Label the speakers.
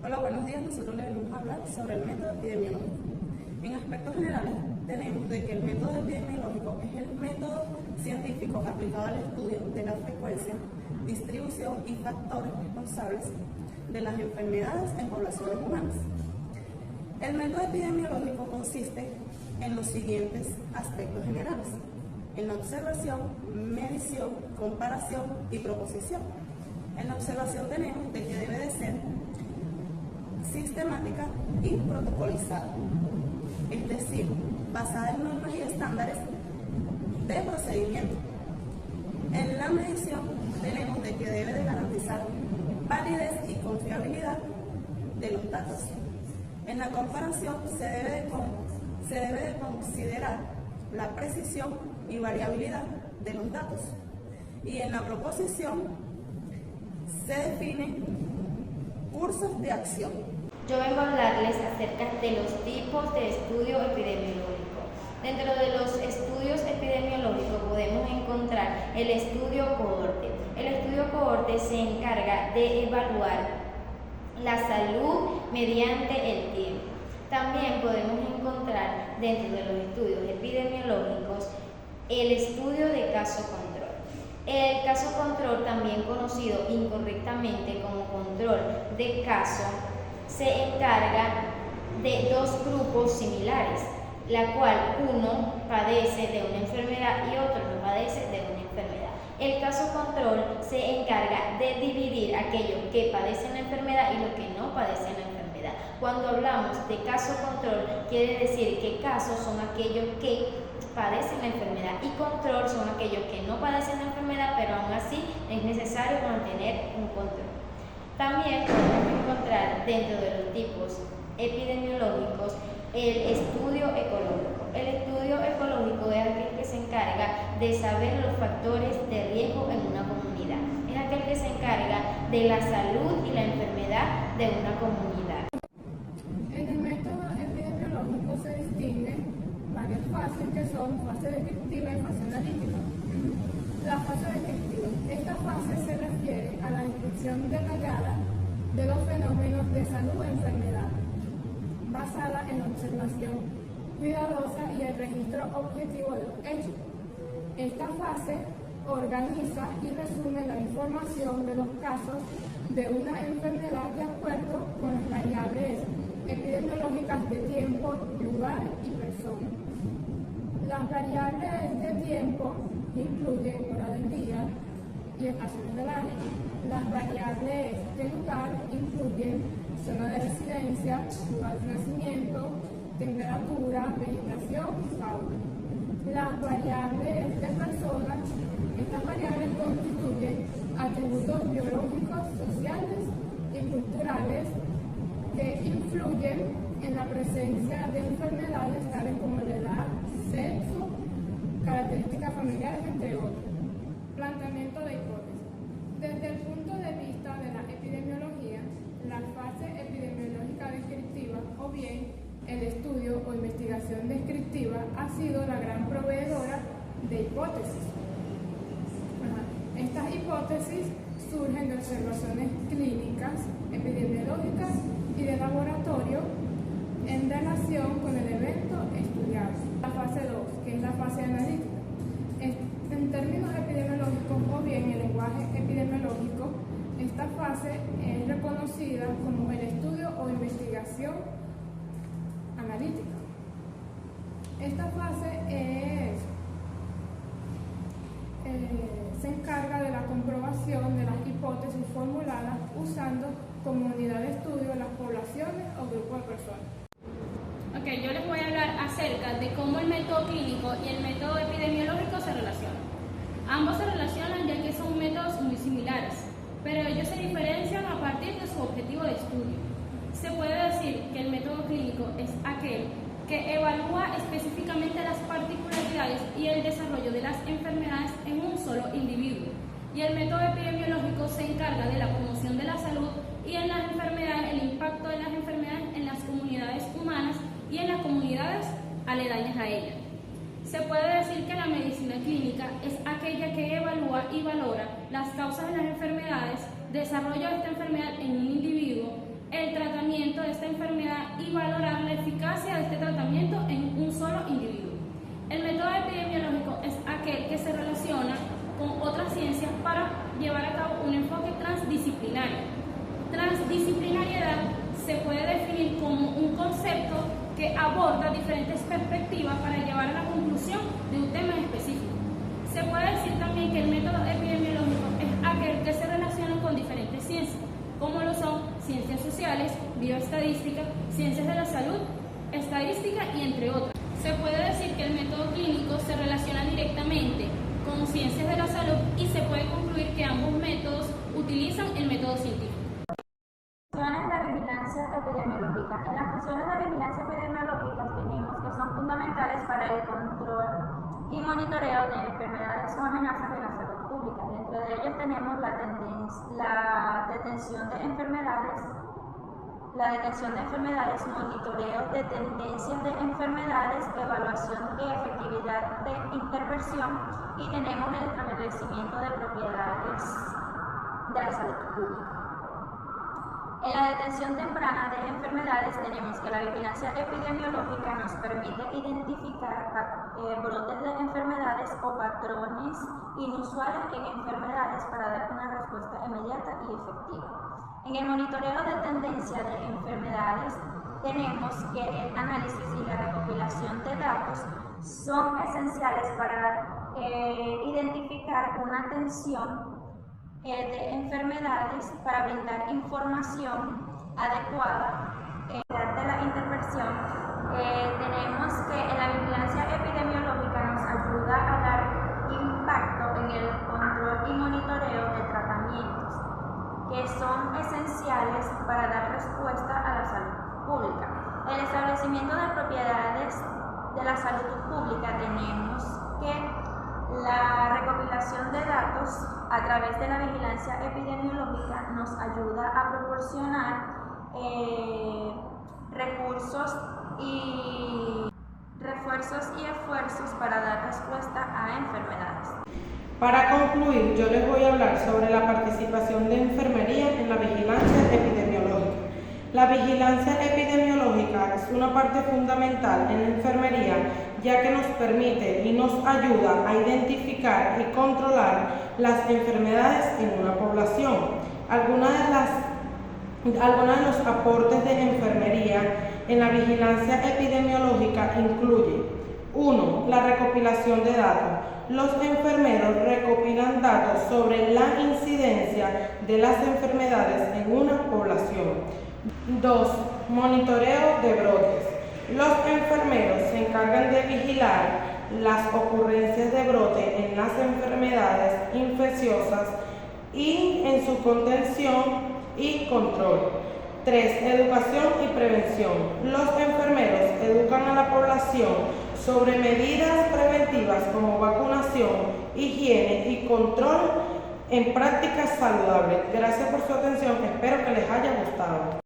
Speaker 1: Hola, buenos días. Nosotros les vamos a hablar sobre el método epidemiológico. En aspectos generales, tenemos de que el método epidemiológico es el método científico aplicado al estudio de la frecuencia, distribución y factores responsables de las enfermedades en poblaciones humanas. El método epidemiológico consiste en los siguientes aspectos generales: en la observación, medición, comparación y proposición. En la observación tenemos de que debe de ser sistemática y protocolizada, es decir, basada en normas y estándares de procedimiento. En la medición tenemos de que debe de garantizar validez y confiabilidad de los datos. En la comparación se debe de considerar la precisión y variabilidad de los datos. Y en la proposición se definen cursos de acción.
Speaker 2: Yo vengo a hablarles acerca de los tipos de estudio epidemiológico. Dentro de los estudios epidemiológicos podemos encontrar el estudio cohorte. El estudio cohorte se encarga de evaluar la salud mediante el tiempo. También podemos encontrar dentro de los estudios epidemiológicos el estudio de caso control. El caso control, también conocido incorrectamente como control de caso, se encarga de dos grupos similares, la cual uno padece de una enfermedad y otro no padece de una enfermedad. El caso control se encarga de dividir aquellos que padecen la enfermedad y los que no padecen la enfermedad. Cuando hablamos de caso control, quiere decir que casos son aquellos que padecen la enfermedad y control son aquellos que no padecen la enfermedad, pero aún así es necesario mantener un control. También podemos encontrar dentro de los tipos epidemiológicos el estudio ecológico. El estudio ecológico es aquel que se encarga de saber los factores de riesgo en una comunidad. Es aquel que se encarga de la salud y la enfermedad de una comunidad.
Speaker 3: En el método epidemiológico se distinguen varias fases que son fase descriptiva y fase analítica. La fase descriptiva. Esta fase se refiere a la descripción detallada de los fenómenos de salud e enfermedad, basada en la observación cuidadosa y el registro objetivo de los hechos. Esta fase organiza y resume la información de los casos de una enfermedad de acuerdo con las variables epidemiológicas de tiempo, lugar y persona. Las variables de tiempo incluyen hora del día y estaciones del año. Las variables de lugar incluyen zona de residencia, lugar de nacimiento, temperatura, vegetación y fauna. Las variables de personas, estas variables constituyen atributos biológicos, sociales y culturales que influyen en la presencia de enfermedades tales como la edad, sexo, características familiares, entre otros. Planteamiento de hipótesis. Desde el punto de vista de la epidemiología, la fase epidemiológica descriptiva o bien el estudio o investigación descriptiva ha sido la gran proveedora de hipótesis. Estas hipótesis surgen de observaciones clínicas, epidemiológicas y de laboratorio en relación con el evento estudiado. La fase 2, que es la fase analítica. En términos epidemiológicos o bien en lenguaje epidemiológico, esta fase es reconocida como el estudio o investigación analítica. Esta fase se encarga de la comprobación de las hipótesis formuladas usando como unidad de estudio las poblaciones o grupos de personas.
Speaker 4: Ok, yo les voy a hablar acerca de cómo el método clínico y el método epidemiológico se relacionan. Ambos se relacionan ya que son métodos muy similares, pero ellos se diferencian a partir de su objetivo de estudio. Se puede decir que el método clínico es aquel que evalúa específicamente las particularidades y el desarrollo de las enfermedades en un solo individuo, y el método epidemiológico se encarga de la promoción de la salud y en las enfermedades, el impacto de las enfermedades en las comunidades humanas y en las comunidades aledañas a ellas. Se puede decir que la medicina clínica es aquella que evalúa y valora las causas de las enfermedades, desarrollo de esta enfermedad en un individuo, el tratamiento puede decir también que el método epidemiológico es aquel que se relaciona con diferentes ciencias, como lo son ciencias sociales, bioestadística, ciencias de la salud, estadística y entre otras. Se puede decir que el método clínico se relaciona directamente con ciencias de la salud y se puede concluir que ambos métodos utilizan el método científico.
Speaker 2: Funciones de vigilancia epidemiológica. En las funciones de vigilancia epidemiológica tenemos que son fundamentales para el control y monitoreo de enfermedades o amenazas de la salud pública. Dentro de ellos tenemos la detención de enfermedades, monitoreo de tendencias de enfermedades, evaluación y efectividad de intervención, y tenemos el establecimiento de propiedades de la salud pública. En la detención temprana de enfermedades tenemos que la vigilancia epidemiológica nos permite identificar brotes de enfermedades o patrones inusuales en enfermedades para dar una respuesta inmediata y efectiva. En el monitoreo de tendencia de enfermedades tenemos que el análisis y la recopilación de datos son esenciales para identificar una tensión de enfermedades, para brindar información adecuada de la intervención. Tenemos que en la vigilancia epidemiológica nos ayuda a dar impacto en el control y monitoreo de tratamientos que son esenciales para dar respuesta a la salud pública. El establecimiento de propiedades de la salud pública tenemos que la recopilación de datos a través de la vigilancia epidemiológica nos ayuda a proporcionar recursos y refuerzos y esfuerzos para dar respuesta a enfermedades.
Speaker 5: Para concluir, yo les voy a hablar sobre la participación de enfermería en la vigilancia epidemiológica. La vigilancia epidemiológica es una parte fundamental en la enfermería, ya que nos permite y nos ayuda a identificar y controlar las enfermedades en una población. Algunos de los aportes de enfermería en la vigilancia epidemiológica incluyen: 1. La recopilación de datos. Los enfermeros recopilan datos sobre la incidencia de las enfermedades en una población. 2. Monitoreo de brotes. Los enfermeros se encargan de vigilar las ocurrencias de brote en las enfermedades infecciosas y en su contención y control. 3. Educación y prevención. Los enfermeros educan a la población sobre medidas preventivas como vacunación, higiene y control en prácticas saludables. Gracias por su atención, espero que les haya gustado.